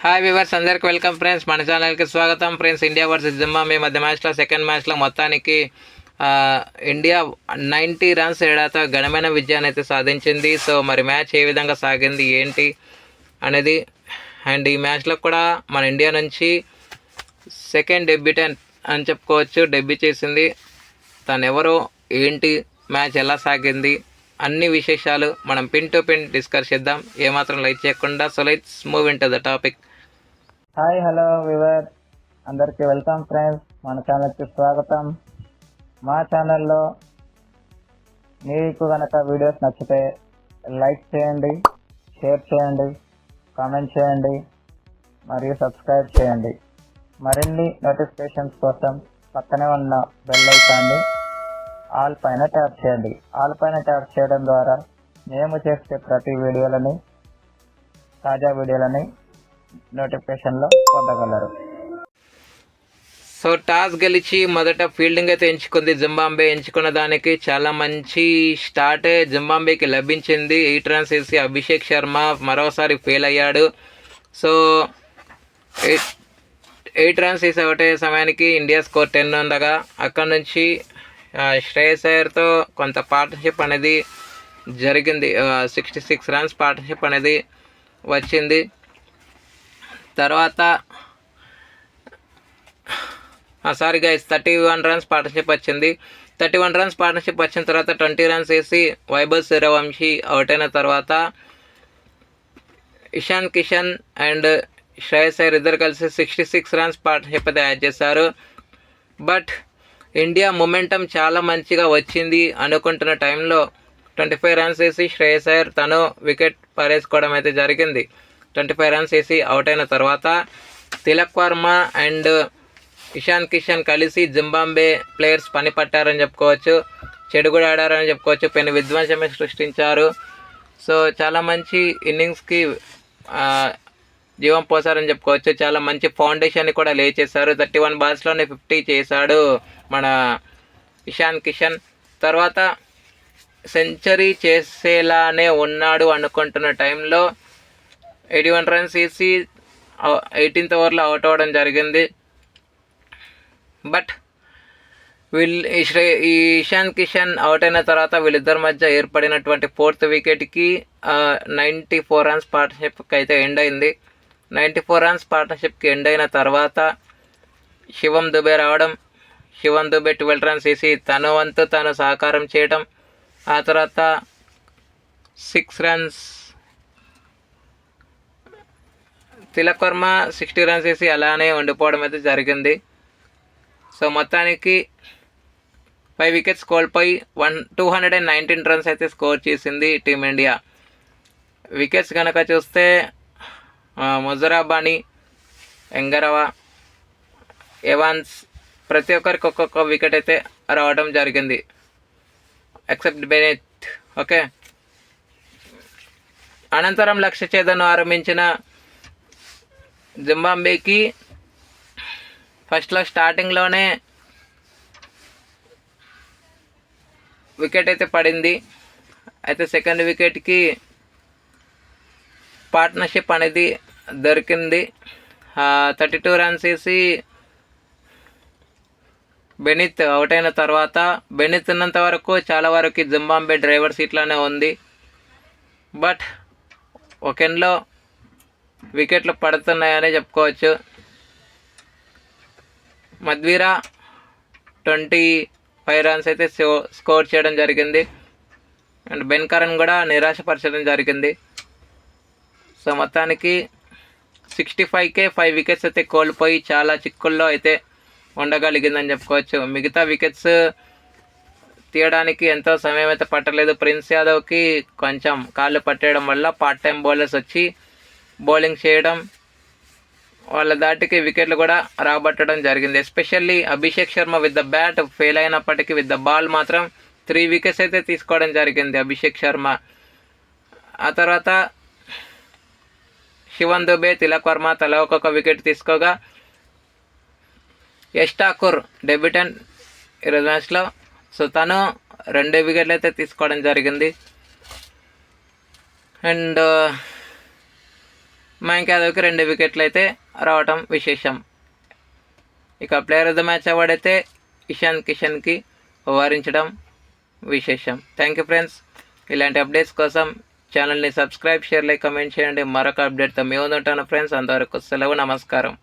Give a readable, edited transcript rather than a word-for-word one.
Hi viewers, అందరికి welcome friends. మన ఛానల్కి స్వాగతం ఫ్రెండ్స్. ఇండియా వర్సెస్ జింబాబ్వే మధ్య మ్యాచ్లో సెకండ్ మ్యాచ్లో మొత్తానికి ఇండియా 90 రన్స్ తేడాతో ఘనమైన విజయాన్ని అయితే సాధించింది. సో మరి మ్యాచ్ ఏ విధంగా సాగింది ఏంటి అనేది, అండ్ ఈ మ్యాచ్లో కూడా మన ఇండియా నుంచి సెకండ్ డెబ్యూటెంట్ అని చెప్పుకోవచ్చు, డెబ్యూ చేసింది. తను ఎవరు, ఏంటి, మ్యాచ్ ఎలా సాగింది, అన్ని విశేషాలు మనం పిన్ టు పిన్ డిస్కస్ చేద్దాం. ఏమాత్రం లైక్ చేయకుండా. So let's move in to the topic. Hi hello we were, అందరికీ వెల్కమ్ ఫ్రెండ్స్. మన ఛానల్కి స్వాగతం. మా ఛానల్లో మీకు కనుక వీడియోస్ నచ్చితే లైక్ చేయండి, షేర్ చేయండి, కామెంట్ చేయండి మరియు సబ్స్క్రైబ్ చేయండి. మరిన్ని నోటిఫికేషన్స్ కోసం పక్కనే ఉన్న బెల్ ఐకాన్ని ఆల్ పైన ట్యాప్ చేయండి. ఆల్ పైన ట్యాప్ చేయడం ద్వారా మేము చేసే ప్రతి వీడియోలని, తాజా వీడియోలని నోటిఫికేషన్లో పొందగలరు. సో టాస్ గెలిచి మొదట ఫీల్డింగ్ అయితే ఎంచుకుంది జింబాబ్వే. ఎంచుకున్న దానికి చాలా మంచి స్టార్టే జింబాబ్వేకి లభించింది. 8 రన్స్ వేసి అభిషేక్ శర్మ మరోసారి ఫెయిల్ అయ్యాడు. సో 8 రన్స్ వేసి ఒకటే సమయానికి ఇండియా స్కోర్ 10 ఉండగా అక్కడ నుంచి శ్రేయస్ అయ్యర్తో కొంత పార్ట్నర్షిప్ అనేది జరిగింది. 66 రన్స్ పార్ట్నర్షిప్ అనేది వచ్చింది. తర్వాత 31 రన్స్ పార్ట్నర్షిప్ వచ్చింది. 31 రన్స్ పార్ట్నర్షిప్ వచ్చిన తర్వాత 20 రన్స్ వేసి వైభవ్ సూర్యవంశీ అవుట్ అయిన తర్వాత ఇషాన్ కిషన్ అండ్ శ్రేయస్ అయ్యర్ ఇద్దరు కలిసి 66 రన్స్ పార్ట్నర్షిప్ అయితే యాడ్ చేశారు. బట్ ఇండియా మొమెంటం చాలా మంచిగా వచ్చింది అనుకుంటున్న టైంలో 25 రన్స్ వేసి శ్రేయస్ అయ్యర్ తను వికెట్ పరేసుకోవడం అయితే జరిగింది. 25 రన్స్ వేసి అవుట్ అయిన తర్వాత తిలక్ వర్మ అండ్ ఇషాన్ కిషన్ కలిసి జింబాబ్వే ప్లేయర్స్ పని పట్టారని చెప్పుకోవచ్చు. చెడు కూడా ఆడారని చెప్పుకోవచ్చు. పెను విధ్వంసమే సృష్టించారు. సో చాలా మంచి ఇన్నింగ్స్కి జీవం పోసారని చెప్పుకోవచ్చు. చాలా మంచి ఫౌండేషన్ కూడా లే చేశారు. 31 బాల్స్లోనే 50 చేశాడు మన ఇషాన్ కిషన్. తర్వాత సెంచరీ చేసేలానే ఉన్నాడు అనుకుంటున్న టైంలో 81 రన్స్ వేసి 18th ఓవర్లో అవుట్ అవ్వడం జరిగింది. బట్ ఈ ఇషాన్ కిషన్ అవుట్ అయిన తర్వాత వీళ్ళిద్దరి మధ్య ఏర్పడినటువంటి 4th వికెట్కి 94 రన్స్ పార్ట్నర్షిప్కి అయితే ఎండ్ అయింది. 94 రన్స్ పార్ట్నర్షిప్కి ఎండ్ అయిన తర్వాత శివం దుబే రావడం. శివం దుబే 12 రన్స్ వేసి తన వంతు తను సహకారం చేయడం. ఆ తర్వాత 6 రన్స్ తిలక్ వర్మ 60 రన్స్ వేసి అలానే ఉండిపోవడం అయితే జరిగింది. సో మొత్తానికి 5 వికెట్స్ కోల్పోయి 219 రన్స్ అయితే స్కోర్ చేసింది టీమిండియా. వికెట్స్ కనుక చూస్తే ముజరాబానీ, ఎంగరవ, ఎవాన్స్ ప్రతి ఒక్కరికి ఒక్కొక్క వికెట్ అయితే రావడం జరిగింది, ఎక్సెప్ట్ బెనెట్. ఓకే, అనంతరం లక్ష్య ఛేదనను ఆరంభించిన జింబాబ్వేకి ఫస్ట్లో స్టార్టింగ్లోనే వికెట్ అయితే పడింది. అయితే సెకండ్ వికెట్కి పార్ట్నర్షిప్ అనేది దొరికింది. 32 రన్స్ వేసి బెనిత్ అవుట్ అయిన తర్వాత బెనిత్ ఉన్నంత వరకు చాలా వరకు జింబాబ్వే డ్రైవర్ సీట్లోనే ఉంది. బట్ ఒకెన్లో వికెట్లు పడుతున్నాయని చెప్పుకోవచ్చు. మధ్వీరా 25 రన్స్ అయితే స్కోర్ చేయడం జరిగింది. అండ్ బెన్ కరన్ కూడా నిరాశపరచడం జరిగింది. సో మొత్తానికి 65కే 5 వికెట్స్ అయితే కోల్పోయి చాలా చిక్కుల్లో అయితే ఉండగలిగిందని చెప్పుకోవచ్చు. మిగతా వికెట్స్ తీయడానికి ఎంతో సమయం అయితే పట్టలేదు. ప్రిన్స్ యాదవ్కి కొంచెం కాళ్ళు పట్టేయడం వల్ల పార్ట్ టైం బౌలర్స్ వచ్చి బౌలింగ్ చేయడం, వాళ్ళ దాటికి వికెట్లు కూడా రాబట్టడం జరిగింది. Especially Abhishek Sharma with the bat fail అయినప్పటికీ విత్ ద బాల్ మాత్రం 3 వికెట్స్ అయితే తీసుకోవడం జరిగింది అభిషేక్ శర్మ. ఆ తర్వాత శివన్ దుబే, తిలక్ వర్మ తలా ఒక్కొక్క వికెట్ తీసుకోగా యష్ ఠాకూర్ డెబ్యూటెంట్ ఈరోజు మ్యాచ్లో. సో తను 2 వికెట్లు అయితే తీసుకోవడం జరిగింది. అండ్ మయాంక్ యాదవ్కి 2 వికెట్లు అయితే రావటం విశేషం. ఇక player of the match award అయితే ఇషాన్ కిషన్కి వరించడం విశేషం. Thank you friends. ఇలాంటి అప్డేట్స్ కోసం ఛానల్ని సబ్స్క్రైబ్, షేర్, లైక్, కమెంట్ చేయండి. మరొక అప్డేట్తో మీ ముందు ఉంటాను ఫ్రెండ్స్. అంతవరకు సెలవు, నమస్కారం.